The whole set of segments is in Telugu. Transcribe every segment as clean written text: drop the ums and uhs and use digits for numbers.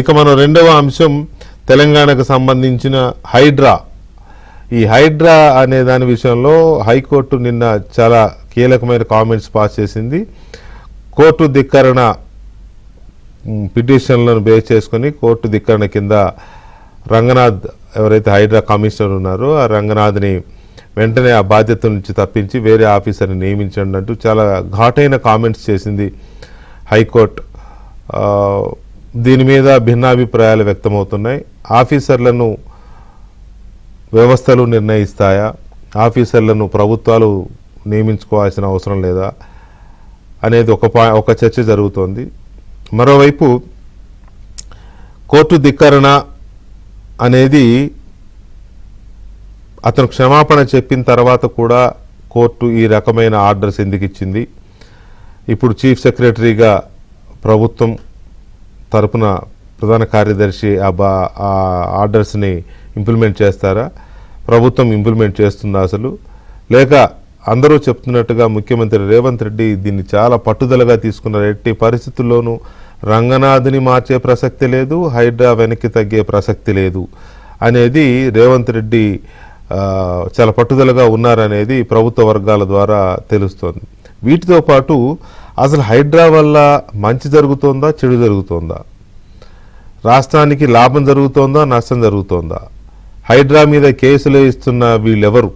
ఇక మనం రెండవ అంశం తెలంగాణకు సంబంధించిన హైడ్రా. ఈ హైడ్రా అనే దాని విషయంలో హైకోర్టు నిన్న చాలా కీలకమైన కామెంట్స్ పాస్ చేసింది. కోర్టు ధిక్కరణ పిటిషన్లను బేస్ చేసుకొని కోర్టు ధిక్కరణ కింద రంగనాథ్ ఎవరైతే హైడ్రా కమిషనర్ ఉన్నారో ఆ రంగనాథ్ని వెంటనే ఆ బాధ్యత నుంచి తప్పించి వేరే ఆఫీసర్ని నియమించండి అంటూ చాలా ఘాటైన కామెంట్స్ చేసింది హైకోర్టు. దీని మీద భిన్నాభిప్రాయాలు వ్యక్తమవుతున్నాయి. ఆఫీసర్లను వ్యవస్థలు నిర్ణయిస్తాయా, ఆఫీసర్లను ప్రభుత్వాలు నియమించుకోవాల్సిన అవసరం లేదా అనేది ఒక చర్చ జరుగుతోంది. మరోవైపు కోర్టు ధిక్కరణ అనేది అతను క్షమాపణ చెప్పిన తర్వాత కూడా కోర్టు ఈ రకమైన ఆర్డర్స్ ఎందుకు ఇచ్చింది? ఇప్పుడు చీఫ్ సెక్రటరీగా ప్రభుత్వం తరపున ప్రధాన కార్యదర్శి ఆ ఆర్డర్స్ని ఇంప్లిమెంట్ చేస్తారా? ప్రభుత్వం ఇంప్లిమెంట్ చేస్తుందా అసలు? లేక అందరూ చెప్తున్నట్టుగా ముఖ్యమంత్రి రేవంత్ రెడ్డి దీన్ని చాలా పట్టుదలగా తీసుకున్నారు. ఎట్టి పరిస్థితుల్లోనూ రంగనాథ్ని మార్చే ప్రసక్తి లేదు, హైడ్రా వెనక్కి తగ్గే ప్రసక్తి లేదు అనేది రేవంత్ రెడ్డి చాలా పట్టుదలగా ఉన్నారనేది ప్రభుత్వ వర్గాల ద్వారా తెలుస్తోంది. వీటితో పాటు అసలు హైడ్రా వల్ల మంచి జరుగుతోందా, చెడు జరుగుతోందా? రాష్ట్రానికి లాభం జరుగుతోందా, నష్టం జరుగుతోందా? హైడ్రా మీద కేసులు ఇస్తున్న వీళ్ళెవరు?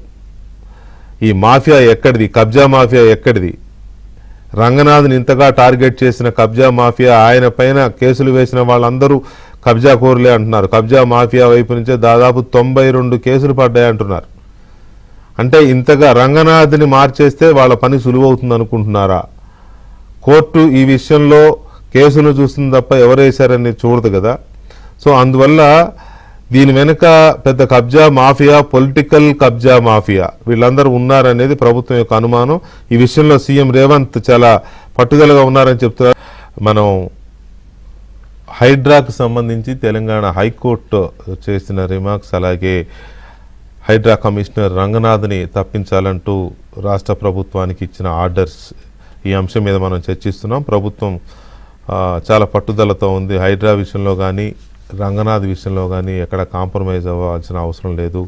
ఈ మాఫియా ఎక్కడిది? కబ్జా మాఫియా ఎక్కడిది? రంగనాథ్ని ఇంతగా టార్గెట్ చేసిన కబ్జా మాఫియా, ఆయన పైన కేసులు వేసిన వాళ్ళందరూ కబ్జా కోరులే అంటున్నారు. కబ్జా మాఫియా వైపు నుంచే దాదాపు 92 కేసులు పడ్డాయంటున్నారు. అంటే ఇంతగా రంగనాథ్ని మార్చేస్తే వాళ్ళ పని సులువవుతుంది అనుకుంటున్నారా? కోర్టు ఈ విషయంలో కేసును చూస్తుంది తప్ప ఎవరేశారని చూడదు కదా. సో అందువల్ల దీని వెనుక పెద్ద కబ్జా మాఫియా, పొలిటికల్ కబ్జా మాఫియా వీళ్ళందరూ ఉన్నారనేది ప్రభుత్వం యొక్క అనుమానం. ఈ విషయంలో సీఎం రేవంత్ చాలా పట్టుదలగా ఉన్నారని చెప్తున్నారు. మనం హైడ్రాకు సంబంధించి తెలంగాణ హైకోర్టు చేసిన రిమార్క్స్, అలాగే హైడ్రా కమిషనర్ రంగనాథ్ని తప్పించాలంటూ రాష్ట్ర ప్రభుత్వానికి ఇచ్చిన ఆర్డర్స్, ఈ అంశం మీద మనం చర్చిస్తున్నాం. ప్రభుత్వం చాలా పట్టుదలతో ఉంది. హైడ్రా విషయంలో కానీ రంగనాథ్ విషయంలో కానీ ఎక్కడ కాంప్రమైజ్ అవ్వాల్సిన అవసరం లేదు.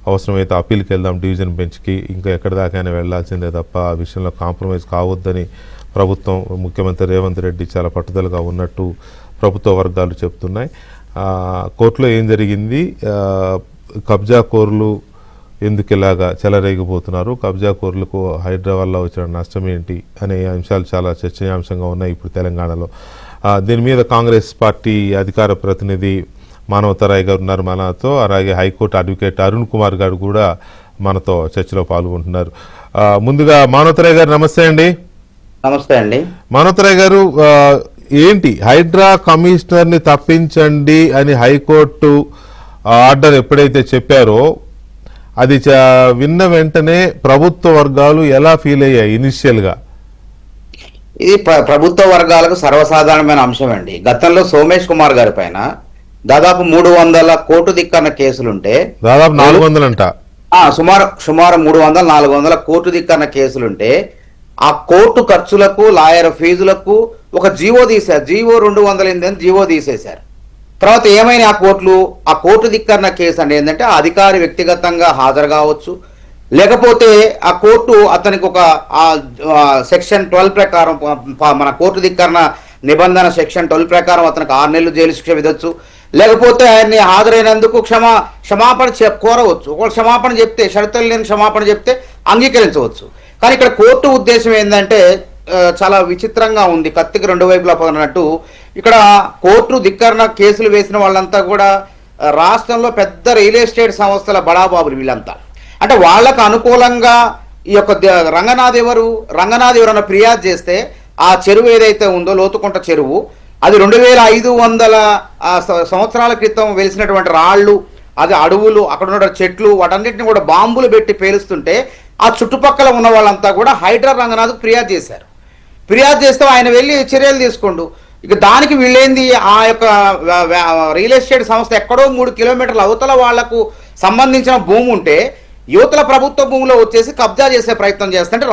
అవసరమైతే అప్పీల్కి వెళ్దాం డివిజన్ బెంచ్కి, ఇంకా ఎక్కడి దాకైనా వెళ్లాల్సిందే తప్ప ఆ విషయంలో కాంప్రమైజ్ కావద్దని ప్రభుత్వం, ముఖ్యమంత్రి రేవంత్ రెడ్డి చాలా పట్టుదలగా ఉన్నట్టు ప్రభుత్వ వర్గాలు చెప్తున్నాయి. కోర్టులో ఏం జరిగింది, కబ్జా కోర్లు ఎందుకు ఇలాగా చెలరేగిపోతున్నారు, కబ్జా కోర్లకు హైడ్రా వల్ల వచ్చిన నష్టం ఏంటి అనే అంశాలు చాలా చర్చనీయాంశంగా ఉన్నాయి ఇప్పుడు తెలంగాణలో. దీని మీద కాంగ్రెస్ పార్టీ అధికార ప్రతినిధి మానవతరాయ్ గారు ఉన్నారు మనతో, అలాగే హైకోర్టు అడ్వకేట్ అరుణ్ కుమార్ గారు కూడా మనతో చర్చలో పాల్గొంటున్నారు. ముందుగా మానవతరాయ్ గారు నమస్తే అండి. నమస్తే అండి. మానవతరాయ్ గారు, ఏంటి హైడ్రా కమిషనర్ని తప్పించండి అని హైకోర్టు ఆర్డర్ ఎప్పుడైతే చెప్పారో అది విన్న వెంటనే ప్రభుత్వ వర్గాలు ఎలా ఫీల్ అయ్యాయి ఇనిషియల్గా? ఇది ప్రభుత్వ వర్గాలకు సర్వసాధారణమైన అంశం అండి. గతంలో సోమేష్ కుమార్ గారి పైన దాదాపు 300 కోర్టు ధిక్కరణ కేసులుంటే, దాదాపు 400 అంట, సుమారు 300-400 కోర్టు ధిక్కరణ కేసులుంటే ఆ కోర్టు ఖర్చులకు, లాయర్ ఫీజులకు ఒక జీవో తీశారు. జీవో 208 అని జీవో తీసేశారు. తర్వాత ఏమైనా ఆ కోర్టు ధిక్కరణ కేసు అంటే ఏంటంటే ఆ అధికారి వ్యక్తిగతంగా హాజరు కావచ్చు, లేకపోతే ఆ కోర్టు అతనికి ఒక సెక్షన్ 12 ప్రకారం, మన కోర్టు ధిక్కరణ నిబంధన సెక్షన్ 12 ప్రకారం అతనికి 6 నెలలు జైలు శిక్ష విధవచ్చు, లేకపోతే ఆయన్ని హాజరైనందుకు క్షమాపణ కోరవచ్చు. ఒకవేళ క్షమాపణ చెప్తే, షరతులు లేని క్షమాపణ చెప్తే అంగీకరించవచ్చు. కానీ ఇక్కడ కోర్టు ఉద్దేశం ఏంటంటే చాలా విచిత్రంగా ఉంది, కత్తికి 2 వైపులా పడినట్టు. ఇక్కడ కోర్టు ధిక్కరణ కేసులు వేసిన వాళ్ళంతా కూడా రాష్ట్రంలో పెద్ద రియల్ ఎస్టేట్ సంస్థల బడాబాబులు వీళ్ళంతా. అంటే వాళ్లకు అనుకూలంగా ఈ యొక్క రంగనాథ్ ఎవరన్నా ఫిర్యాదు చేస్తే ఆ చెరువు ఏదైతే ఉందో లోతుకుంట చెరువు, అది 2500 సంవత్సరాల క్రితం వెలిసినటువంటి రాళ్ళు, అది అడవులు, అక్కడ ఉన్న చెట్లు, వాటన్నిటిని కూడా బాంబులు పెట్టి పేలుస్తుంటే ఆ చుట్టుపక్కల ఉన్న వాళ్ళంతా కూడా హైడ్రా రంగనాథ్కు ఫిర్యాదు చేశారు. ఫిర్యాదు చేస్తే ఆయన వెళ్ళి చర్యలు తీసుకోండు. ఇక దానికి వీళ్ళేంది, ఆ యొక్క రియల్ ఎస్టేట్ సంస్థ ఎక్కడో 3 కిలోమీటర్ల అవతల వాళ్లకు సంబంధించిన భూమి ఉంటే యువతల ప్రభుత్వ భూమిలో వచ్చేసి కబ్జా చేసే ప్రయత్నం చేస్తుంటే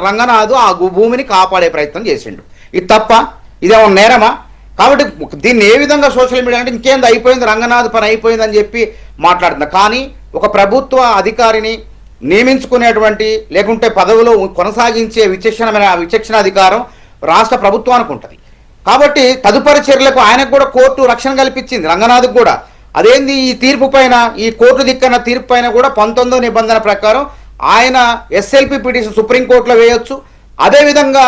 రంగనాథ్ ఆ భూమిని కాపాడే ప్రయత్నం చేసిండు. ఇది తప్ప? ఇదేమో నేరమా? కాబట్టి దీన్ని ఏ విధంగా సోషల్ మీడియా అంటే ఇంకేంది అయిపోయింది, రంగనాథ్ పని అయిపోయింది అని చెప్పి మాట్లాడుతుంది. కానీ ఒక ప్రభుత్వ అధికారిని నియమించుకునేటువంటి లేకుంటే పదవిలో కొనసాగించే విచక్షణ అధికారం రాష్ట్ర ప్రభుత్వానికి ఉంటుంది. కాబట్టి తదుపరి చర్యలకు ఆయనకు కూడా కోర్టు రక్షణ కల్పించింది, రంగనాథ్కి కూడా. అదేంది ఈ తీర్పు పైన, ఈ కోర్టు దిక్కన్న తీర్పు పైన కూడా 19వ నిబంధన ప్రకారం ఆయన ఎస్ఎల్పి పిటిషన్ సుప్రీంకోర్టులో వేయొచ్చు. అదేవిధంగా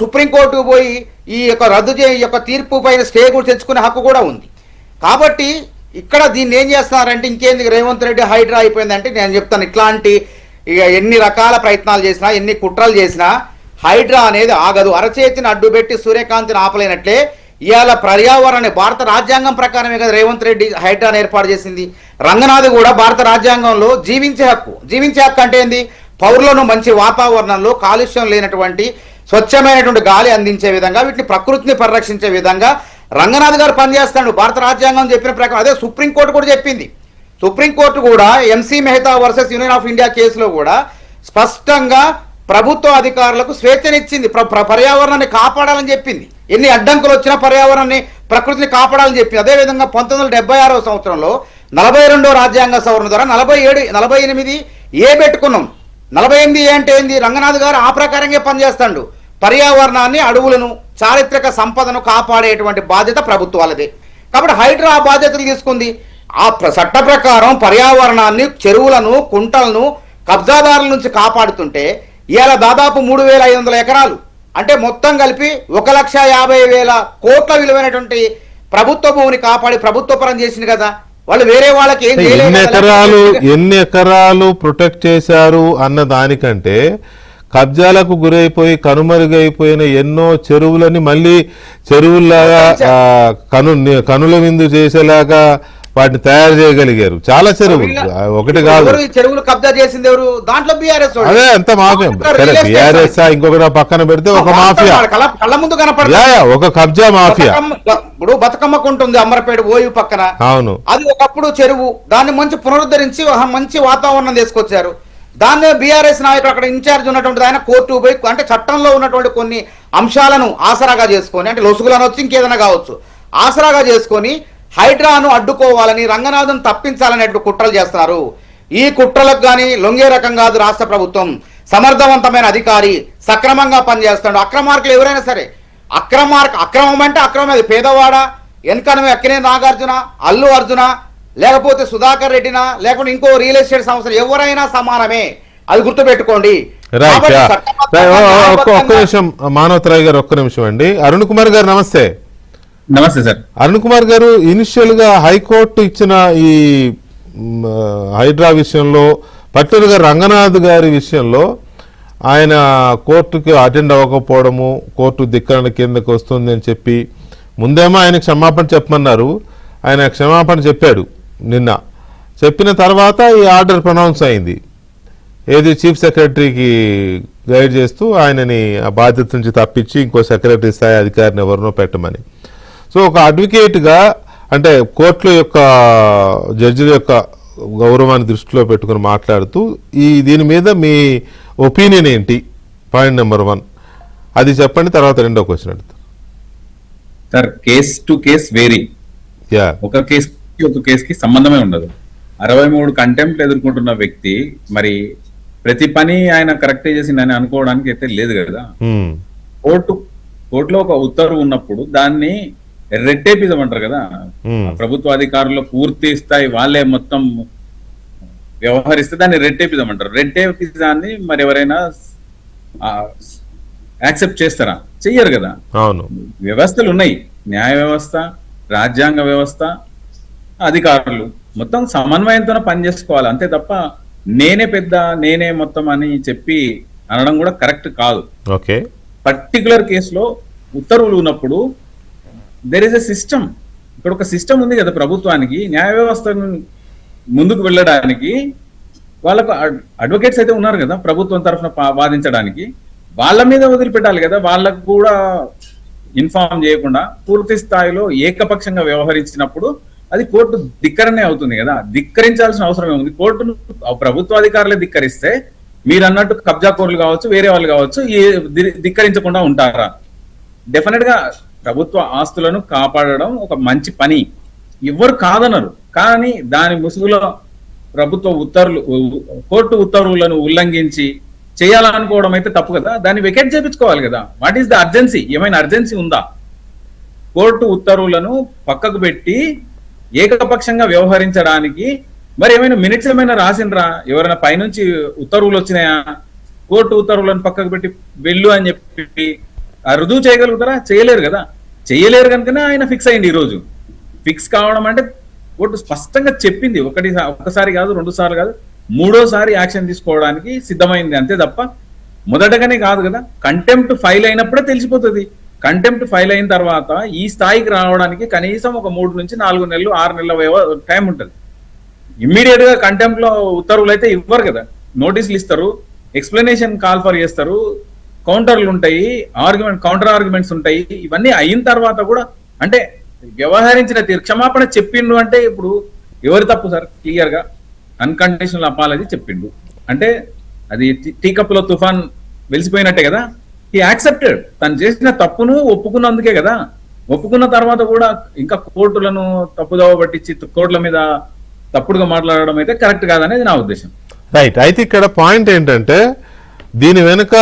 సుప్రీంకోర్టుకు పోయి ఈ యొక్క తీర్పు పైన స్టే కూడా తెచ్చుకునే హక్కు కూడా ఉంది. కాబట్టి ఇక్కడ దీన్ని ఏం చేస్తున్నారంటే ఇంకేంది రేవంత్ రెడ్డి హైడ్రా అయిపోయిందంటే నేను చెప్తాను, ఇట్లాంటి ఇక ఎన్ని రకాల ప్రయత్నాలు చేసినా ఎన్ని కుట్రలు చేసినా హైడ్రా అనేది ఆగదు. అరచేతిని అడ్డుపెట్టి సూర్యకాంతిని ఆపలేనట్లే ఇవాళ పర్యావరణాన్ని భారత రాజ్యాంగం ప్రకారమే కదా రేవంత్ రెడ్డి హైడ్రాను ఏర్పాటు చేసింది. రంగనాథ్ కూడా భారత రాజ్యాంగంలో జీవించే హక్కు అంటే ఏంది, పౌరులను మంచి వాతావరణంలో కాలుష్యం లేనటువంటి స్వచ్ఛమైనటువంటి గాలి అందించే విధంగా వీటిని ప్రకృతిని పరిరక్షించే విధంగా రంగనాథ్ గారు పనిచేస్తాడు. భారత రాజ్యాంగం చెప్పిన ప్రకారం అదే సుప్రీంకోర్టు కూడా చెప్పింది. సుప్రీంకోర్టు కూడా MC Mehta versus union of India కేసులో కూడా స్పష్టంగా ప్రభుత్వ అధికారులకు స్వేచ్ఛనిచ్చింది, పర్యావరణాన్ని కాపాడాలని చెప్పింది. ఎన్ని అడ్డంకులు వచ్చినా పర్యావరణాన్ని ప్రకృతిని కాపాడాలని చెప్పింది. అదేవిధంగా 1976వ సంవత్సరంలో 42వ రాజ్యాంగ సవరణ ద్వారా 48 ఏ పెట్టుకున్నాం. 48 అంటే ఏంది, రంగనాథ్ గారు ఆ ప్రకారంగా పనిచేస్తాడు. పర్యావరణాన్ని, అడవులను, చారిత్రక సంపదను కాపాడేటువంటి బాధ్యత ప్రభుత్వాలదే. కాబట్టి హైడ్రా ఆ బాధ్యతలు తీసుకుంది. ఆ చట్ట ప్రకారం పర్యావరణాన్ని, చెరువులను, కుంటలను కబ్జాదారుల నుంచి కాపాడుతుంటే ఇవాళ దాదాపు 3,500 ఎకరాలు అంటే మొత్తం కలిపి 1,50,000 కోట్ల విలువైనటువంటి ప్రభుత్వ భూమిని కాపాడి ప్రభుత్వ పరం చేసింది కదా. వాళ్ళు వేరే వాళ్ళకి ఏం ఎన్ని ఎకరాలు ప్రొటెక్ట్ చేశారు అన్న దానికంటే కబ్జాలకు గురైపోయి కనుమరుగైపోయిన ఎన్నో చెరువులని మళ్ళీ చెరువుల్లాగా కనుల విందు చేసేలాగా వాటిని తయారు చేయగలిగారు. చాలా చెరువులు, ఒకటి కాదు. చెరువులు కబ్జా చేసింది ఎవరు? దాంట్లో బీఆర్ఎస్. అదే ఎంత మాఫియా, బీఆర్ఎస్ ఇంకొకటి పక్కన పెడితే ఒక మాఫియా, కళ్ళ ముందు కనపడతా ఒక కబ్జా మాఫియా. ఇప్పుడు బతుకమ్మకు ఉంటుంది అమ్మరపేట ఓయు పక్కన. అవును, అది ఒకప్పుడు చెరువు. దాన్ని మంచి పునరుద్ధరించి మంచి వాతావరణం తీసుకొచ్చారు. దాన్ని బీఆర్ఎస్ నాయకుడు అక్కడ ఇన్ఛార్జ్ ఉన్నటువంటి ఆయన కోర్టు పోయి అంటే చట్టంలో ఉన్నటువంటి కొన్ని అంశాలను ఆసరాగా చేసుకొని, అంటే లొసుగులు అనొచ్చు ఇంకేదైనా కావచ్చు, ఆసరాగా చేసుకొని హైడ్రాను అడ్డుకోవాలని, రంగనాథన్ తప్పించాలనేటువంటి కుట్రలు చేస్తున్నారు. ఈ కుట్రలకు కానీ లొంగే రకం కాదు రాష్ట్ర ప్రభుత్వం. సమర్థవంతమైన అధికారి సక్రమంగా పనిచేస్తాడు. అక్రమార్కులు ఎవరైనా సరే, అక్రమం అంటే అక్రమం, అది పేదవాడ, వెనకనమే అక్కినే నాగార్జున, అల్లు అర్జున, లేకపోతే సుధాకర్ రెడ్డినా, లేకుంటే ఇంకో రియల్ ఎస్టేట్ సంస్థలు ఎవరైనా సమానమే, అది గుర్తుపెట్టుకోండి. ఒక్క నిమిషం మానవతరాయ్ గారు, ఒక్క నిమిషం అండి. అరుణ్ కుమార్ గారు నమస్తే. నమస్తే సార్. అరుణ్ కుమార్ గారు, ఇనిషియల్ గా హైకోర్టు ఇచ్చిన ఈ హైడ్రా విషయంలో, పర్టికులర్గా రంగనాథ్ గారి విషయంలో ఆయన కోర్టుకి అటెండ్ అవ్వకపోవడము, కోర్టు ధిక్కరణ కిందకు వస్తుంది అని చెప్పి ముందేమో ఆయన క్షమాపణ చెప్పమన్నారు. ఆయన క్షమాపణ చెప్పాడు నిన్న. చెప్పిన తర్వాత ఈ ఆర్డర్ ప్రొనౌన్స్ అయింది, ఏది చీఫ్ సెక్రటరీకి గైడ్ చేస్తూ ఆయనని ఆ బాధ్యత నుంచి తప్పించి ఇంకో సెక్రటరీ స్థాయి అధికారిని ఎవరినో పెట్టమని. సో ఒక అడ్వకేట్గా, అంటే కోర్టుల యొక్క జడ్జిల యొక్క గౌరవాన్ని దృష్టిలో పెట్టుకుని మాట్లాడుతూ దీని మీద మీ ఒపీనియన్ ఏంటి, పాయింట్ నెంబర్ 1 అది చెప్పండి, తర్వాత రెండో క్వశ్చన్ అడుగుతారు. Sir, case to case vary. ఒక కేసుకి సంబంధమే ఉండదు. 63 కంటెంప్ట్ ఎదుర్కొంటున్న వ్యక్తి మరి ప్రతి పని ఆయన కరెక్టే చేసిందని అనుకోవడానికి అయితే లేదు కదా. కోర్టులో ఒక ఉత్తర్వు ఉన్నప్పుడు దాన్ని రెట్టేపిజం అంటారు కదా. ప్రభుత్వ అధికారుల్లో పూర్తి స్థాయి వాళ్ళే మొత్తం వ్యవహరిస్తే దాన్ని రెట్టేపిజం అంటారు. రెట్టేపిజాన్ని మరి ఎవరైనా యాక్సెప్ట్ చేస్తారా? చెయ్యరు కదా. అవును, వ్యవస్థలు ఉన్నాయి, న్యాయ వ్యవస్థ, రాజ్యాంగ వ్యవస్థ, అధికారులు మొత్తం సమన్వయంతో పనిచేసుకోవాలి. అంతే తప్ప నేనే పెద్ద, నేనే మొత్తం అని చెప్పి అనడం కూడా కరెక్ట్ కాదు. ఓకే, పర్టికులర్ కేసులో ఉత్తర్వులు ఉన్నప్పుడు దెర్ ఇస్ ఎ సిస్టమ్. ఇక్కడ ఒక సిస్టమ్ ఉంది కదా ప్రభుత్వానికి, న్యాయ వ్యవస్థ ముందుకు వెళ్ళడానికి. వాళ్ళకు అడ్వకేట్స్ అయితే ఉన్నారు కదా ప్రభుత్వం తరఫున వాదించడానికి, వాళ్ళ మీద వదిలిపెట్టాలి కదా. వాళ్ళకు కూడా ఇన్ఫార్మ్ చేయకుండా పూర్తి స్థాయిలో ఏకపక్షంగా వ్యవహరించినప్పుడు అది కోర్టు ధిక్కరణే అవుతుంది కదా. ధిక్కరించాల్సిన అవసరం ఏముంది? కోర్టును ప్రభుత్వ అధికారులే ధిక్కరిస్తే మీరు అన్నట్టు కబ్జాకోర్లు కావచ్చు, వేరే వాళ్ళు కావచ్చు, ధిక్కరించకుండా ఉంటారా? డెఫినెట్ గా ప్రభుత్వ ఆస్తులను కాపాడడం ఒక మంచి పని, ఎవరు కాదనరు. కానీ దాని ముసుగులో ప్రభుత్వ కోర్టు ఉత్తర్వులను ఉల్లంఘించి చేయాలనుకోవడం అయితే తప్పు కదా. దాన్ని వెకెట్ చేయించుకోవాలి కదా. What is the urgency? ఏమైనా అర్జెన్సీ ఉందా? కోర్టు ఉత్తర్వులను పక్కకు పెట్టి ఏకపక్షంగా వ్యవహరించడానికి మరి ఏమైనా మినిట్స్ ఏమైనా రాసిండ్రా? ఎవరైనా పైనుంచి ఉత్తర్వులు వచ్చినాయా? కోర్టు ఉత్తర్వులను పక్కకు పెట్టి వెళ్ళు అని చెప్పి రుజువు చేయగలుగుతారా? చేయలేరు కదా. చేయలేరు కనుకనే ఆయన ఫిక్స్ అయింది. ఈరోజు ఫిక్స్ కావడం అంటే కోర్టు స్పష్టంగా చెప్పింది. ఒకసారి కాదు, 2 సార్లు కాదు, 3వ సారి యాక్షన్ తీసుకోవడానికి సిద్ధమైంది, అంతే తప్ప మొదటగానే కాదు కదా. కంటెంప్ట్ ఫైల్ అయినప్పుడే తెలిసిపోతుంది. కంటెంప్ట్ ఫైల్ అయిన తర్వాత ఈ స్థాయికి రావడానికి కనీసం ఒక 3 నుంచి 4 నెలలు 6 నెలల టైం ఉంటుంది. ఇమ్మీడియట్ గా కంటెంప్ట్ లో ఉత్తర్వులు అయితే ఇవ్వరు కదా. నోటీసులు ఇస్తారు, ఎక్స్ప్లెనేషన్ కాల్ ఫర్ చేస్తారు, కౌంటర్లు ఉంటాయి, కౌంటర్ ఆర్గ్యుమెంట్స్ ఉంటాయి. ఇవన్నీ అయిన తర్వాత కూడా అంటే వ్యవహరించిన క్షమాపణ చెప్పిండు అంటే ఇప్పుడు ఎవరి తప్పు సార్? క్లియర్ గా అన్కండిషనల్ అపాలజీ చెప్పిండు అంటే అది టీ కప్ లో తుఫాన్ వెలిసిపోయినట్టే కదా. ఈ యాక్సెప్టెడ్, తను చేసిన తప్పును ఒప్పుకున్నందుకే కదా. ఒప్పుకున్న తర్వాత కూడా ఇంకా కోర్టులను తప్పుదోవ పట్టించి కోర్టుల మీద తప్పుడుగా మాట్లాడడం అయితే కరెక్ట్ కాదనేది నా ఉద్దేశం. రైట్. అయితే ఇక్కడ పాయింట్ ఏంటంటే దీని వెనుక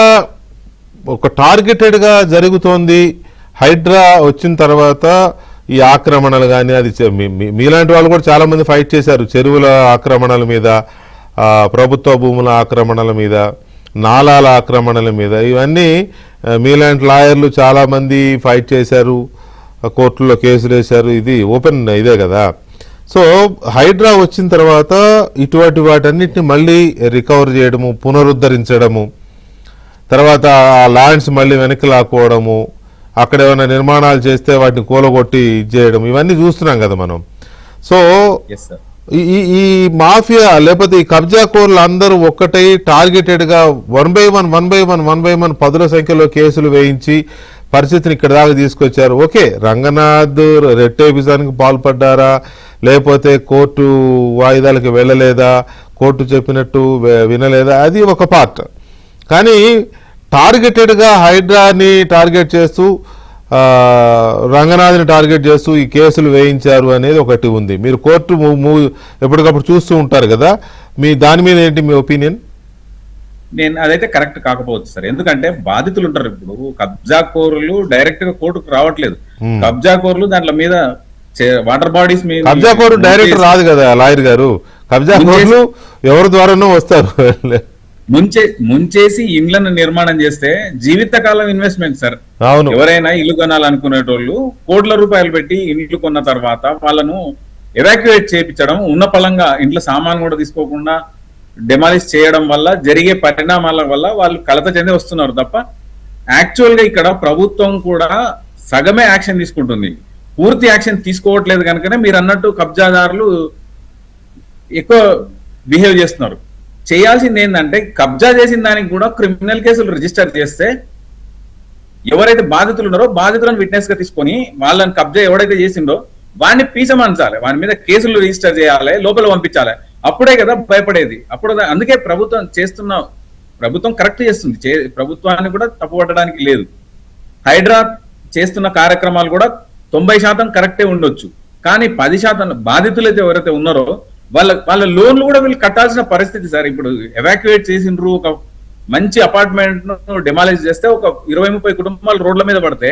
ఒక టార్గెటెడ్గా జరుగుతోంది. హైడ్రా వచ్చిన తర్వాత ఈ ఆక్రమణలు కానీ అది మీలాంటి వాళ్ళు కూడా చాలా మంది ఫైట్ చేశారు. చెరువుల ఆక్రమణల మీద, ప్రభుత్వ భూముల ఆక్రమణల మీద, నాలాల ఆక్రమణల మీద, ఇవన్నీ మీలాంటి లాయర్లు చాలా మంది ఫైట్ చేశారు, కోర్టుల్లో కేసులు వేశారు. ఇది ఓపెన్ ఇదే కదా. సో హైడ్రా వచ్చిన తర్వాత ఇటువంటి వాటన్నిటిని మళ్ళీ రికవర్ చేయడము, పునరుద్ధరించడము, తర్వాత ఆ ల్యాండ్స్ మళ్ళీ వెనక్కి లాక్కోవడము, అక్కడ ఏమైనా నిర్మాణాలు చేస్తే వాటిని కూలగొట్టి ఇచ్చేయడం, ఇవన్నీ చూస్తున్నాం కదా మనం. సో ఈ మాఫియా లేకపోతే ఈ కబ్జా కోర్లు అందరూ ఒక్కటై టార్గెటెడ్గా 1 by 1 పదుల సంఖ్యలో కేసులు వేయించి పరిస్థితిని ఇక్కడ దాకా తీసుకొచ్చారు. ఓకే, రంగనాథ్ రెట్టేపిజానికి పాల్పడ్డారా, లేకపోతే కోర్టు వాయిదాలకు వెళ్ళలేదా, కోర్టు చెప్పినట్టు వినలేదా, అది ఒక పార్ట్. కానీ టార్గెటెడ్గా హైడ్రాని టార్గెట్ చేస్తూ, రంగనాథ్ని టార్గెట్ చేస్తూ ఈ కేసులు వేయించారు అనేది ఒకటి ఉంది. మీరు కోర్టు ఎప్పటికప్పుడు చూస్తూ ఉంటారు కదా, దాని మీద ఏంటి మీ ఒపీనియన్? నేను అదైతే కరెక్ట్ కాకపోవచ్చు సార్. ఎందుకంటే బాధితులు ఉంటారు. ఇప్పుడు కబ్జా కోరులు డైరెక్ట్ గా కోర్టుకు రావట్లేదు. కబ్జా కోరులు దాంట్లో మీద వాటర్ బాడీస్ మీద కబ్జా కోరు డైరెక్ట్ రాదు కదా లాయర్ గారు. కబ్జా కోరులు ఎవరి ద్వారానో వస్తారు. ముంచేసి ఇండ్లను నిర్మాణం చేస్తే జీవితకాలం ఇన్వెస్ట్మెంట్ సార్. అవును, ఎవరైనా ఇల్లు కొనాలనుకునేటోళ్ళు కోట్ల రూపాయలు పెట్టి ఇండ్లు కొన్న తర్వాత వాళ్ళను ఎవాక్యుయేట్ చేయించడం, ఉన్న పలంగా ఇంట్లో సామాన్ కూడా తీసుకోకుండా డెమాలిష్ చేయడం వల్ల జరిగే పరిణామాల వల్ల వాళ్ళు కలత చెంది వస్తున్నారు తప్ప యాక్చువల్ గా ఇక్కడ ప్రభుత్వం కూడా సగమే యాక్షన్ తీసుకుంటుంది, పూర్తి యాక్షన్ తీసుకోవట్లేదు. కనుకనే మీరు అన్నట్టు కబ్జాదారులు ఎక్కువ బిహేవ్ చేస్తున్నారు. చేయాల్సింది ఏంటంటే కబ్జా చేసిన దానికి కూడా క్రిమినల్ కేసులు రిజిస్టర్ చేస్తే ఎవరైతే బాధితులు ఉన్నారో బాధితులను విట్నెస్ గా తీసుకొని వాళ్ళని కబ్జా ఎవడైతే చేసిండో వాడిని పీసమంచాలి, వాని మీద కేసులు రిజిస్టర్ చేయాలి, లోపల పంపించాలి. అప్పుడే కదా భయపడేది. అప్పుడు అందుకే ప్రభుత్వం కరెక్ట్ చేస్తుంది. ప్రభుత్వాన్ని కూడా తప్పుపట్టడానికి లేదు. హైడ్రా చేస్తున్న కార్యక్రమాలు కూడా 90% కరెక్టే ఉండొచ్చు. కానీ 10% బాధితులైతే ఎవరైతే ఉన్నారో వాళ్ళ లోన్లు కూడా వీళ్ళు కట్టాల్సిన పరిస్థితి సార్. ఇప్పుడు ఎవాక్యుయేట్ చేసిండ్రు, ఒక మంచి అపార్ట్మెంట్ ను డిమాలిష్ చేస్తే ఒక 20-30 కుటుంబాలు రోడ్ల మీద పడితే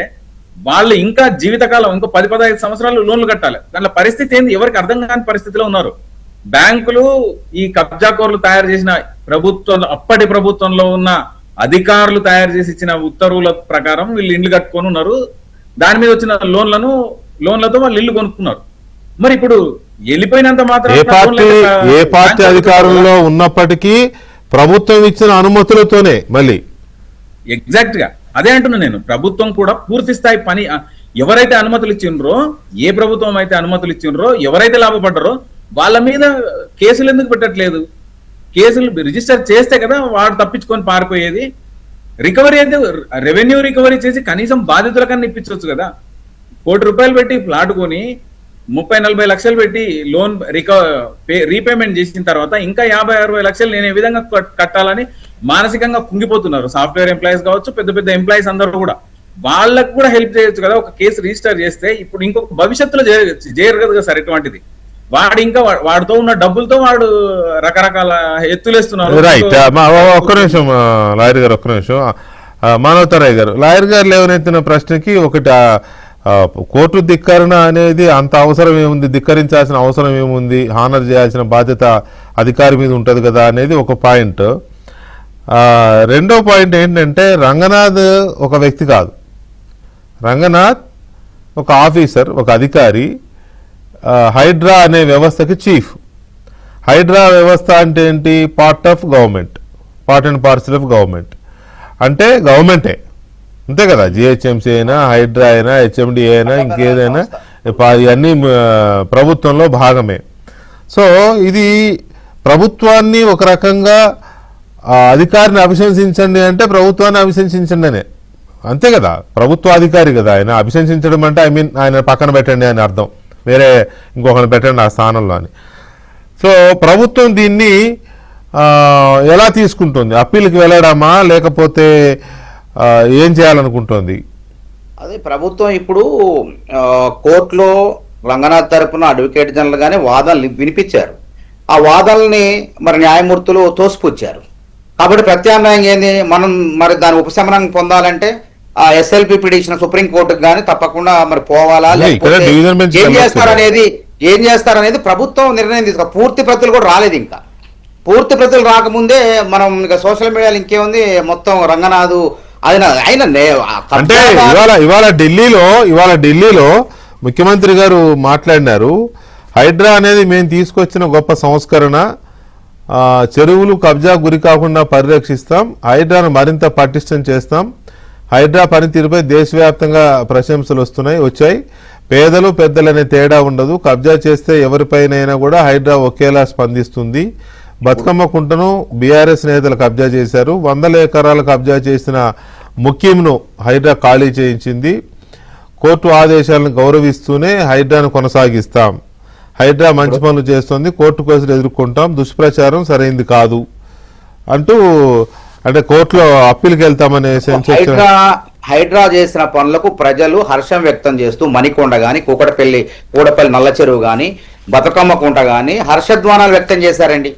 వాళ్ళు ఇంకా జీవితకాలం ఇంకో 10-15 సంవత్సరాలు లోన్లు కట్టాలి. దాంట్లో పరిస్థితి ఏంది ఎవరికి అర్థం కాని పరిస్థితిలో ఉన్నారు. బ్యాంకులు ఈ కబ్జాకోర్లు తయారు చేసిన అప్పటి ప్రభుత్వంలో ఉన్న అధికారులు తయారు చేసి ఇచ్చిన ఉత్తర్వుల ప్రకారం వీళ్ళు ఇండ్లు కట్టుకొని ఉన్నారు. దాని మీద వచ్చిన లోన్లతో వాళ్ళు ఇల్లు కొనుక్కున్నారు. మరి ఇప్పుడు వెళ్ళిపోయినంత మాత్రం ఏ పార్టీ అధికారంలో ఉన్నప్పటికీ ప్రభుత్వం ఇచ్చిన అనుమతులతోనే మళ్ళీ ఎగ్జాక్ట్ గా అదే అంటున్నా నేను. ప్రభుత్వం కూడా పూర్తి స్థాయి పని ఎవరైతే అనుమతులు ఇచ్చిండ్రో, ఏ ప్రభుత్వం అయితే అనుమతులు ఇచ్చిండ్రో, ఎవరైతే లాభపడ్డారో వాళ్ళ మీద కేసులు ఎందుకు పెట్టట్లేదు? కేసులు రిజిస్టర్ చేస్తే కదా వాడు తప్పించుకొని పారిపోయేది. రికవరీ అయితే రెవెన్యూ రికవరీ చేసి కనీసం బాధితుల కన్నా ఇప్పించవచ్చు కదా. ₹1 కోటి పెట్టి ప్లాట్ కొని 30-40 లక్షలు పెట్టి లోన్ రీపేమెంట్ చేసిన తర్వాత ఇంకా 50-60 లక్షలు నేను ఏ విధంగా కట్టాలని మానసికంగా కుంగిపోతున్నారు సాఫ్ట్వేర్ ఎంప్లాయీస్ కావచ్చు, పెద్ద పెద్ద ఎంప్లాయీస్ అందరూ కూడా. వాళ్ళకు కూడా హెల్ప్ చేయొచ్చు కదా, ఒక కేసు రిజిస్టర్ చేస్తే. ఇప్పుడు ఇంకొక భవిష్యత్తులో చేయరు కదా సార్ ఇటువంటిది. వాడు ఇంకా వాడితో ఉన్న డబ్బులతో వాడు రకరకాల ఎత్తులేస్తున్నారు. రైట్. ఒక్క నిమిషం లాయర్ గారు, ఒక్క నిమిషం. మానవతరాయ్ గారు, లాయర్ గారు లేవనెత్తిన ప్రశ్నకి ఒకటి, కోర్టు ధిక్కరణ అనేది అంత అవసరం ఏముంది, ధిక్కరించాల్సిన అవసరం ఏముంది, హానర్ చేయాల్సిన బాధ్యత అధికారి మీద ఉంటుంది కదా అనేది ఒక పాయింట్. రెండో పాయింట్ ఏంటంటే రంగనాథ్ ఒక వ్యక్తి కాదు, రంగనాథ్ ఒక ఆఫీసర్, ఒక అధికారి, హైడ్రా అనే వ్యవస్థకి చీఫ్. హైడ్రా వ్యవస్థ అంటే ఏంటి? Part of government, part and parcel of government. అంటే గవర్నమెంటే, అంతే కదా. జిహెచ్ఎంసీ అయినా, హైడ్రా అయినా, హెచ్ఎండి అయినా, ఇంకేదైనా ఇవన్నీ ప్రభుత్వంలో భాగమే. సో ఇది ప్రభుత్వాన్ని ఒక రకంగా అధికారిని అభిశంసించండి అంటే ప్రభుత్వాన్ని అభిశంసించండి అనే, అంతే కదా. ప్రభుత్వ అధికారి కదా ఆయన. అభిశంసించడం అంటే ఆయన పక్కన పెట్టండి అని అర్థం, వేరే ఇంకొకరిని పెట్టండి ఆ స్థానంలో అని. సో ప్రభుత్వం దీన్ని ఎలా తీసుకుంటుంది? అప్పీల్కి వెళ్ళడమా, లేకపోతే ఏం చేయాలనుకుంటోంది? అదే ప్రభుత్వం ఇప్పుడు కోర్టులో రంగనాథ్ తరపున అడ్వకేట్ జనరల్ గానే వాదనలు వినిపించారు. ఆ వాదనల్ని మరి న్యాయమూర్తులు తోసిపుచ్చారు. కాబట్టి ప్రత్యామ్నాయం ఏంది? మనం మరి దాని ఉపశమనం పొందాలంటే ఆ ఎస్ఎల్పి పిటిషన్ సుప్రీంకోర్టుకు కానీ తప్పకుండా మరి పోవాలా, లేకపోతే ఏం చేస్తారనేది ప్రభుత్వం నిర్ణయం తీసుకో. పూర్తి ప్రతులు కూడా రాలేదు. ఇంకా పూర్తి ప్రతులు రాకముందే మనం ఇక సోషల్ మీడియాలో ఇంకేముంది మొత్తం రంగనాథ్ అంటే ఇవాళ ఢిల్లీలో ముఖ్యమంత్రి గారు మాట్లాడినారు. హైడ్రా అనేది మేము తీసుకొచ్చిన గొప్ప సంస్కరణ, చెరువులు కబ్జా గురి కాకుండా పరిరక్షిస్తాం, హైడ్రాను మరింత పటిష్టం చేస్తాం, హైడ్రా పనితీరుపై దేశవ్యాప్తంగా ప్రశంసలు వచ్చాయి, పేదలు పెద్దలనే తేడా ఉండదు, కబ్జా చేస్తే ఎవరిపైనైనా కూడా హైడ్రా ఒకేలా స్పందిస్తుంది, బతుకమ్మ కుంటను బీఆర్ఎస్ నేతలు కబ్జా చేశారు, 100 ఎకరాలు కబ్జా చేసిన ముఖ్యంను హైడ్రా ఖాళీ చేయించింది, కోర్టు ఆదేశాలను గౌరవిస్తూనే హైడ్రాను కొనసాగిస్తాం, హైడ్రా మంచి పనులు చేస్తుంది, కోర్టు కేసులు ఎదుర్కొంటాం, దుష్ప్రచారం సరైంది కాదు అంటూ, అంటే కోర్టులో అప్పీల్కి వెళ్తామనే సెన్సేషన్. హైడ్రా చేసిన పనులకు ప్రజలు హర్షం వ్యక్తం చేస్తూ మణికొండ గాని, కూకటపల్లి నల్ల చెరువు గాని, బతుకమ్మ కుంట గాని హర్షధ్వానాలు వ్యక్తం చేశారండి.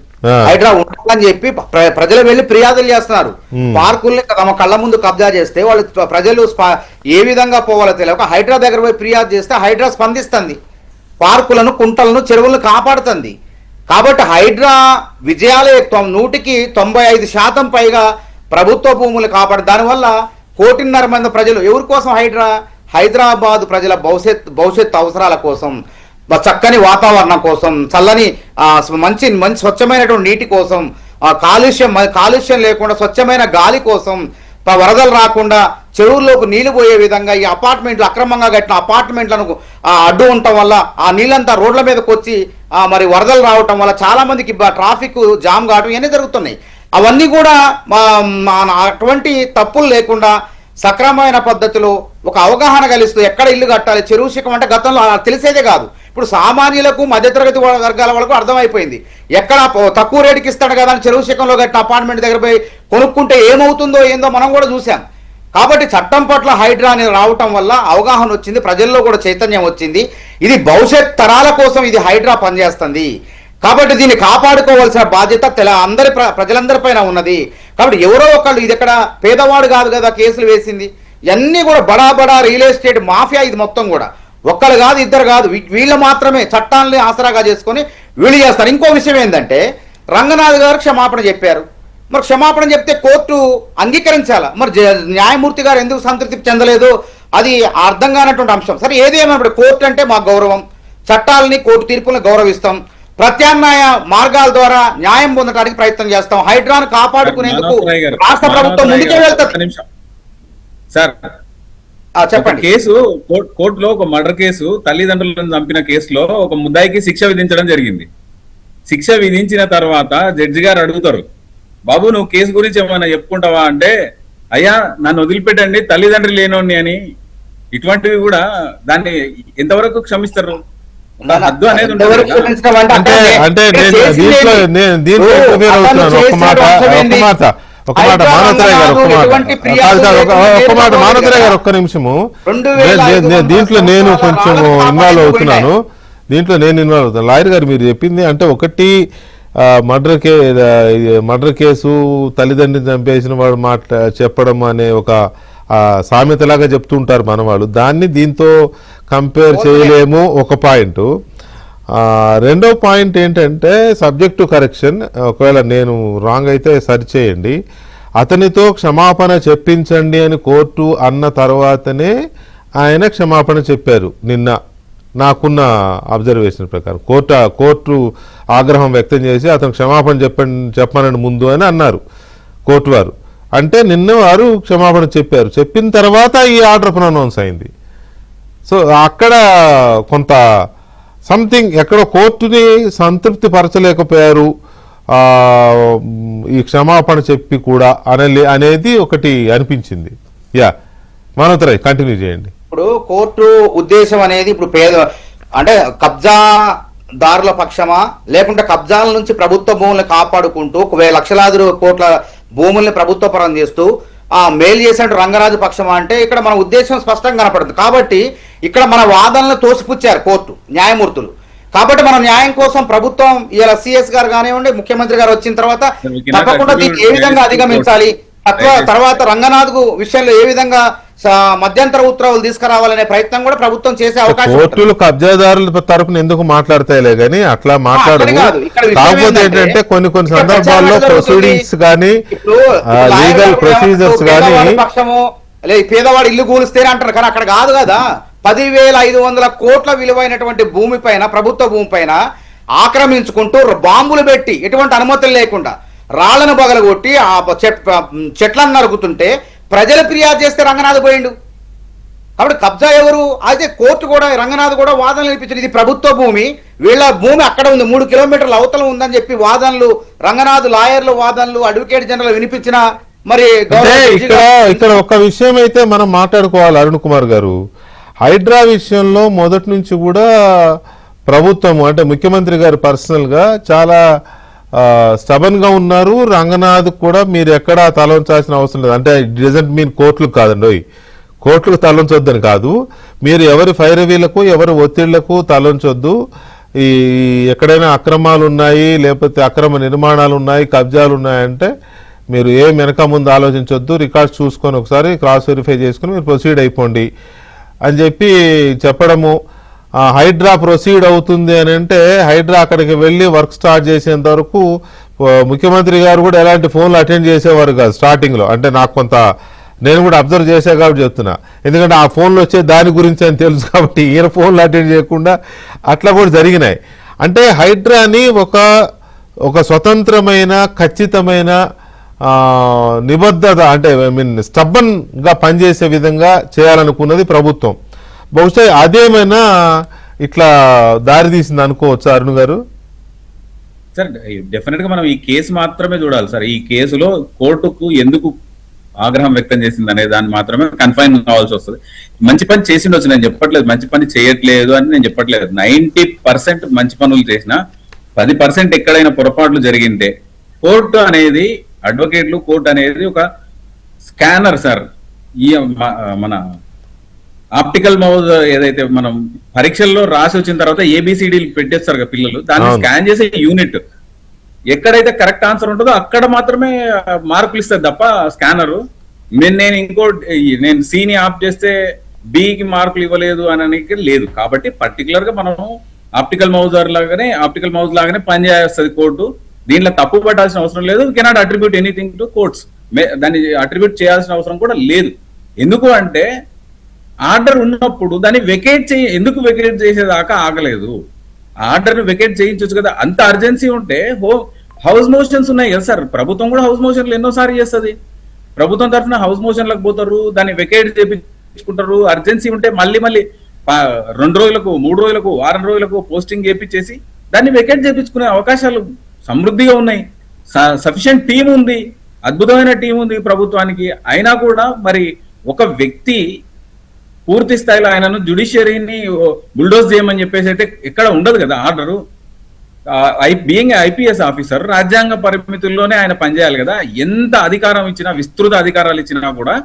హైడ్రా ఉండాలని చెప్పి ప్రజలు వెళ్లి ఫిర్యాదులు చేస్తున్నారు. పార్కుల్ని తమ కళ్ళ ముందు కబ్జా చేస్తే వాళ్ళు ప్రజలు ఏ విధంగా పోవాలో తెలియక హైడ్రా దగ్గర పోయి ఫిర్యాదు చేస్తే హైడ్రా స్పందిస్తుంది, పార్కులను, కుంటలను, చెరువులను కాపాడుతుంది. కాబట్టి హైడ్రా విజయాలే 195% పైగా ప్రభుత్వ భూములు కాపాడు. దానివల్ల 1.5 కోటి మంది ప్రజలు ఎవరి కోసం హైదరాబాద్ ప్రజల భవిష్యత్ అవసరాల కోసం, చక్కని వాతావరణం కోసం, చల్లని మంచి స్వచ్ఛమైనటువంటి నీటి కోసం, కాలుష్యం లేకుండా స్వచ్ఛమైన గాలి కోసం, వరదలు రాకుండా చెరువుల్లోకి నీళ్లు పోయే విధంగా ఈ అపార్ట్మెంట్లు, అక్రమంగా కట్టిన అపార్ట్మెంట్లను అడ్డు ఉండటం వల్ల ఆ నీళ్ళంతా రోడ్ల మీదకి వచ్చి మరి వరదలు రావటం వల్ల చాలా మందికి ట్రాఫిక్ జామ్ కావడం ఇవన్నీ జరుగుతున్నాయి. అవన్నీ కూడా అటువంటి తప్పులు లేకుండా సక్రమమైన పద్ధతిలో ఒక అవగాహన కలిస్తూ ఎక్కడ ఇల్లు కట్టాలి, చెరువు శిఖం అంటే గతంలో తెలిసేదే కాదు. ఇప్పుడు సామాన్యులకు, మధ్యతరగతి వర్గాల వాళ్ళకు అర్థమైపోయింది. ఎక్కడ తక్కువ రేటుకి ఇస్తాడు కదా అని చెరువు శిఖంలో కట్టిన అపార్ట్మెంట్ దగ్గర పోయి కొనుక్కుంటే ఏమవుతుందో ఏందో మనం కూడా చూసాం. కాబట్టి చట్టం పట్ల హైడ్రా అనేది రావటం వల్ల అవగాహన వచ్చింది, ప్రజల్లో కూడా చైతన్యం వచ్చింది. ఇది భవిష్యత్ తరాల కోసం ఇది హైడ్రా పనిచేస్తుంది. కాబట్టి దీన్ని కాపాడుకోవాల్సిన బాధ్యత ప్రజలందరిపైన ఉన్నది. కాబట్టి ఎవరో ఒకళ్ళు, ఇది ఎక్కడ పేదవాడు కాదు కదా కేసులు వేసింది, ఇవన్నీ కూడా బడా రియల్ ఎస్టేట్ మాఫియా. ఇది మొత్తం కూడా ఒక్కరు కాదు, ఇద్దరు కాదు, వీళ్ళు మాత్రమే చట్టాలని ఆసరాగా చేసుకొని వీళ్ళు చేస్తారు. ఇంకో విషయం ఏంటంటే రంగనాథ్ గారు క్షమాపణ చెప్పారు. మరి క్షమాపణ చెప్తే కోర్టు అంగీకరించాలా? మరి న్యాయమూర్తి గారు ఎందుకు సంతృప్తి చెందలేదు? అది అర్థం కానటువంటి అంశం. సరే, ఏదేమైనా కోర్టు అంటే మా గౌరవం, చట్టాలని, కోర్టు తీర్పులను గౌరవిస్తాం, ప్రత్యామ్నాయ మార్గాల ద్వారా న్యాయం పొందడానికి ప్రయత్నం చేస్తాం. హైడ్రాను కాపాడుకునేందుకు రాష్ట్ర ప్రభుత్వం ముందుకే వెళ్తుంది. సార్ చెప్పండి. కేసు కోర్టులో ఒక మర్డర్ కేసు, తల్లిదండ్రులను చంపిన కేసులో ఒక ముద్దాయికి శిక్ష విధించడం జరిగింది. శిక్ష విధించిన తర్వాత జడ్జి గారు అడుగుతారు, బాబు నువ్వు కేసు గురించి ఏమైనా చెప్పుకుంటావా అంటే, అయ్యా నన్ను వదిలిపెట్టండి, తల్లిదండ్రులు లేనోని అని. ఇటువంటివి కూడా దాన్ని ఎంతవరకు క్షమిస్తారు? హద్దు అనేది ఒక మాట మానవతరాయ్ గారు, ఒక్క మాట మానవతరాయ్ గారు, ఒక్క నిమిషము. దీంట్లో నేను కొంచెం ఇన్వాల్వ్ అవుతున్నాను. లాయర్ గారు మీరు చెప్పింది అంటే ఒకటి మర్డర్ కేసు, తల్లిదండ్రిని చంపేసిన వాడు చెప్పడం అనే ఒక సామెతలాగా చెప్తుంటారు మన వాళ్ళు. దాన్ని దీంతో కంపేర్ చేయలేము, ఒక పాయింట్. రెండో పాయింట్ ఏంటంటే సబ్జెక్ట్ టు కరెక్షన్. ఒకవేళ నేను రాంగ్ అయితే సరి చేయండి. అతనితో క్షమాపణ చెప్పించండి అని కోర్టు అన్న తర్వాతనే ఆయన క్షమాపణ చెప్పారు నిన్న, నాకున్న అబ్జర్వేషన్ ప్రకారం. కోర్టు ఆగ్రహం వ్యక్తం చేసి అతను క్షమాపణ చెప్పమని ముందు అని అన్నారు కోర్టు వారు. అంటే నిన్న వారు క్షమాపణ చెప్పారు, చెప్పిన తర్వాత ఈ ఆర్డర్ ప్రొనౌన్స్ అయింది. సో అక్కడ కొంత సంథింగ్ ఎక్కడో కోర్టుని సంతృప్తి పరచలేకపోయారు ఈ క్షమాపణ చెప్పి కూడా అనేది ఒకటి అనిపించింది. యా మానవతరాయ్ కంటిన్యూ చేయండి. ఇప్పుడు కోర్టు ఉద్దేశం అనేది ఇప్పుడు అంటే కబ్జాదారుల పక్షమా, లేకుంటే కబ్జాల నుంచి ప్రభుత్వ భూములను కాపాడుకుంటూ లక్షలాది కోట్ల భూముల్ని ప్రభుత్వ పరం చేస్తూ మేలు చేసినట్టు రంగరాజు పక్షమా అంటే ఇక్కడ మన ఉద్దేశం స్పష్టంగా కనపడుతుంది. కాబట్టి ఇక్కడ మన వాదనలు తోసిపుచ్చారు కోర్టు న్యాయమూర్తులు. కాబట్టి మనం న్యాయం కోసం ప్రభుత్వం ఇలా సిఎస్ గారు కానివ్వండి, ముఖ్యమంత్రి గారు వచ్చిన తర్వాత తప్పకుండా దీన్ని ఏ విధంగా అధిగమించాలి, తర్వాత రంగనాథ్ విషయంలో ఏ విధంగా మధ్యంతర ఉత్తర్వులు తీసుకురావాలనే ప్రయత్నం కూడా ప్రభుత్వం చేసే అవకాశం. కోర్టులు కబ్జాదారుల తరపున ఎందుకు మాట్లాడతాయిలే గానీ అట్లా మాట్లాడదు. కాకపోతే ఏంటంటే కొన్ని సందర్భాల్లో ప్రొసీడింగ్స్ కానీ, లీగల్ ప్రొసీజర్స్ కానీ పక్షము పేదవాడు ఇల్లు కూలిస్తేనే అంటారు, కానీ అక్కడ కాదు కదా. 10,500 కోట్ల విలువైనటువంటి భూమి పైన, ప్రభుత్వ భూమి పైన ఆక్రమించుకుంటూ బాంబులు పెట్టి ఎటువంటి అనుమతులు లేకుండా రాళ్లను పగలగొట్టి చెట్లను నరుకుతుంటే ప్రజలు ఫిర్యాదు చేస్తే రంగనాథ్ పోయిండు. కాబట్టి కబ్జా ఎవరు అయితే కోర్టు కూడా, రంగనాథ్ కూడా వాదనలు వినిపించారు. ఇది ప్రభుత్వ భూమి, వీళ్ళ భూమి అక్కడ ఉంది, 3 కిలోమీటర్ల అవతల ఉందని చెప్పి వాదనలు, రంగనాథ్ లాయర్లు వాదనలు, అడ్వకేట్ జనరల్ వినిపించిన మరి ఇక్కడ ఒక విషయం అయితే మనం మాట్లాడుకోవాలి అరుణ్ కుమార్ గారు. హైడ్రా విషయంలో మొదటి నుంచి కూడా ప్రభుత్వం అంటే ముఖ్యమంత్రి గారు పర్సనల్ గా చాలా స్టబన్ గా ఉన్నారు. రంగనాథ్ కూడా మీరు ఎక్కడా తలంచాల్సిన అవసరం లేదు. అంటే ఇట్ డజంట్ మీన్ కోర్టులకు కాదండి, కోర్టులకు తలంచొద్దని కాదు. మీరు ఎవరి ఫైరవీలకు, ఎవరి ఒత్తిళ్లకు తలంచొద్దు. ఈ ఎక్కడైనా అక్రమాలు ఉన్నాయి, లేకపోతే అక్రమ నిర్మాణాలు ఉన్నాయి, కబ్జాలు ఉన్నాయంటే మీరు ఏం వెనక ముందు ఆలోచించొద్దు. రికార్డ్స్ చూసుకొని ఒకసారి క్రాస్ వెరిఫై చేసుకుని మీరు ప్రొసీడ్ అయిపోండి అని చెప్పి చెప్పడము. హైడ్రా ప్రొసీడ్ అవుతుంది అని అంటే హైడ్రా అక్కడికి వెళ్ళి వర్క్ స్టార్ట్ చేసేంత వరకు ముఖ్యమంత్రి గారు కూడా ఎలాంటి ఫోన్లు అటెండ్ చేసేవారు కాదు స్టార్టింగ్ లో. అంటే నాకు నేను కూడా అబ్జర్వ్ చేసా కాబట్టి చెప్తున్నా, ఎందుకంటే ఆ ఫోన్లు వచ్చే దాని గురించి అని తెలుసు కాబట్టి ఈయన ఫోన్లు అటెండ్ చేయకుండా అట్లా కూడా జరిగినాయి. అంటే హైడ్రాని ఒక స్వతంత్రమైన ఖచ్చితమైన నిబద్ధత అంటే స్టబ్బన్ గా పనిచేసే విధంగా చేయాలనుకున్నది ప్రభుత్వం. బహుశా అదేమైనా ఇట్లా దారి తీసింది అనుకోవచ్చు అరుణ్ గారు? సార్ డెఫినెట్ గా మనం ఈ కేసు మాత్రమే చూడాలి సార్. ఈ కేసులో కోర్టుకు ఎందుకు ఆగ్రహం వ్యక్తం చేసింది అనే దాన్ని మాత్రమే కన్ఫైన్ కావాల్సి వస్తుంది. మంచి పని చేసిండొచ్చు, నేను చెప్పట్లేదు మంచి పని చేయట్లేదు అని నేను చెప్పట్లేదు. 90% మంచి పనులు చేసినా 10% ఎక్కడైనా పొరపాట్లు జరిగింటే కోర్టు అనేది, అడ్వకేట్లు, కోర్టు అనేది ఒక స్కానర్ సార్. ఈ మన ఆప్టికల్ మౌజ్ ఏదైతే మనం పరీక్షల్లో రాసి వచ్చిన తర్వాత ఏబిసిడీలు పెట్టేస్తారు కదా పిల్లలు, దాన్ని స్కాన్ చేసే యూనిట్. ఎక్కడైతే కరెక్ట్ ఆన్సర్ ఉంటుందో అక్కడ మాత్రమే మార్కులు ఇస్తుంది తప్ప స్కానరు నేను సిని ఆఫ్ చేస్తే బికి మార్కులు ఇవ్వలేదు అని లేదు. కాబట్టి పర్టికులర్ గా మనం ఆప్టికల్ మౌజ్ లాగానే పనిచేస్తుంది కోర్టు. దీంట్లో తప్పు పట్టాల్సిన అవసరం లేదు. Cannot attribute anything to courts. దాన్ని అట్రిబ్యూట్ చేయాల్సిన అవసరం కూడా లేదు. ఎందుకు అంటే ఆర్డర్ ఉన్నప్పుడు దాన్ని ఎందుకు వెకేట్ చేసేదాకా ఆగలేదు? ఆర్డర్ వెకేట్ చేయించవచ్చు కదా. అంత అర్జెన్సీ ఉంటే హౌస్ మోషన్స్ ఉన్నాయి కదా సార్. ప్రభుత్వం కూడా హౌస్ మోషన్లు ఎన్నోసారి చేస్తుంది. ప్రభుత్వం తరఫున హౌస్ మోషన్లకు పోతారు, దాన్ని వెకేట్ చేయించుకుంటారు. అర్జెన్సీ ఉంటే మళ్ళీ 2 రోజులకు, 3 రోజులకు, వారం రోజులకు పోస్టింగ్ చేపించేసి దాన్ని వెకేట్ చేయించుకునే అవకాశాలు సమృద్ధిగా ఉన్నాయి. సఫిషియెంట్ టీం ఉంది, అద్భుతమైన టీం ఉంది ప్రభుత్వానికి. అయినా కూడా మరి ఒక వ్యక్తి పూర్తి స్థాయిలో ఆయనను జ్యుడిషియరీని బుల్డోజ్ చేయమని చెప్పేసి అయితే ఎక్కడ ఉండదు కదా ఆర్డరు. బీయింగ్ ఐపీఎస్ ఆఫీసర్ రాజ్యాంగ పరిమితుల్లోనే ఆయన పనిచేయాలి కదా. ఎంత అధికారం ఇచ్చినా, విస్తృత అధికారాలు ఇచ్చినా కూడా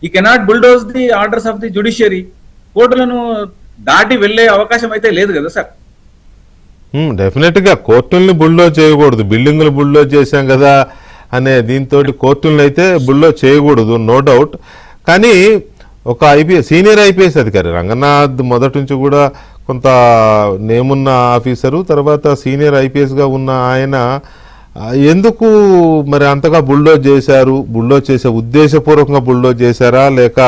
ఈ cannot bulldoze the orders of the judiciary. కోర్టులను దాటి వెళ్లే అవకాశం అయితే లేదు కదా సార్. డెఫినెట్ గా కోర్టుల్ని బుల్డోజ్ చేయకూడదు. బిల్డింగులు బుల్డోజ్ చేశాం కదా అనే దీంతో కోర్టులను అయితే బుల్డోజ్ చేయకూడదు, నో డౌట్. కానీ ఒక సీనియర్ ఐపీఎస్ అధికారి రంగనాథ్ మొదటి నుంచి కూడా కొంత నేమున్న ఆఫీసరు, తర్వాత సీనియర్ ఐపీఎస్గా ఉన్న ఆయన ఎందుకు మరి అంతగా బుల్డోజ్ చేశారు? బుల్డోజ్ చేసే ఉద్దేశపూర్వకంగా బుల్డోజ్ చేశారా లేక,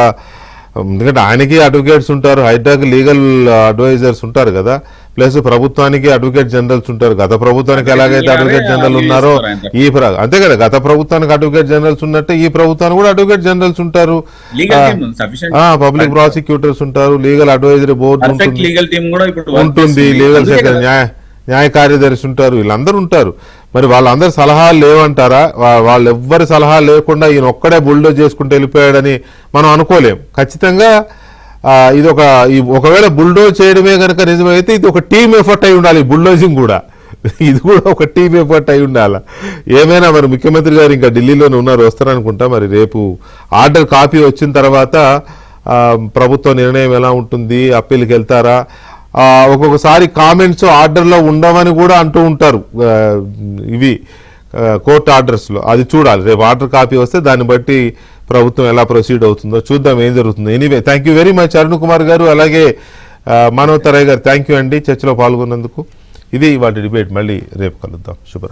ఎందుకంటే ఆయనకి అడ్వకేట్స్ ఉంటారు, హైడ్రాకి లీగల్ అడ్వైజర్స్ ఉంటారు కదా, ప్లస్ ప్రభుత్వానికి అడ్వకేట్ జనరల్స్ ఉంటారు. గత ప్రభుత్వానికి ఎలాగైతే అడ్వకేట్ జనరల్ ఉన్నారో అంతే కదా, గత ప్రభుత్వానికి అడ్వకేట్ జనరల్స్ ఉన్నట్టే ఈ ప్రభుత్వానికి కూడా అడ్వకేట్ జనరల్స్ ఉంటారు, పబ్లిక్ ప్రాసిక్యూటర్స్ ఉంటారు, లీగల్ అడ్వైజరీ బోర్డు ఉంటుంది, లీగల్ సెక్రటరీ న్యాయ కార్యదర్శి ఉంటారు, వీళ్ళందరూ ఉంటారు. మరి వాళ్ళందరి సలహాలు లేవంటారా? వాళ్ళెవ్వరి సలహా లేకుండా ఈయన ఒక్కడే బుల్డోజ్ చేసుకుంటూ వెళ్ళిపోయాడని మనం అనుకోలేం. ఖచ్చితంగా ఇది ఒకవేళ బుల్డోజ్ చేయడమే కనుక నిజమైతే ఇది ఒక టీమ్ ఎఫర్ట్ అయి ఉండాలి. బుల్డోజింగ్ కూడా ఇది కూడా ఒక టీమ్ ఎఫర్ట్ అయి ఉండాలి. ఏమైనా మరి ముఖ్యమంత్రి గారు ఇంకా ఢిల్లీలోనే ఉన్నారు, వస్తారనుకుంటా. మరి రేపు ఆర్డర్ కాపీ వచ్చిన తర్వాత ప్రభుత్వ నిర్ణయం ఎలా ఉంటుంది, అప్పీల్కి వెళ్తారా? ఒక్కొక్కసారి కామెంట్స్ ఆర్డర్లో ఉండవని కూడా అంటూ ఉంటారు ఇవి కోర్టు ఆర్డర్స్లో. అది చూడాలి, రేపు ఆర్డర్ కాపీ వస్తే దాన్ని బట్టి ప్రభుత్వం ఎలా ప్రొసీడ్ అవుతుందో చూద్దాం ఏం జరుగుతుందో. Anyway, thank you very much Arun Kumar గారు, అలాగే మనోజ్ తరయ్ గారు, థ్యాంక్ యూ అండి చర్చలో పాల్గొన్నందుకు. ఇది వాటి డిబేట్. మళ్ళీ రేపు కలుద్దాం. శుభ్రం.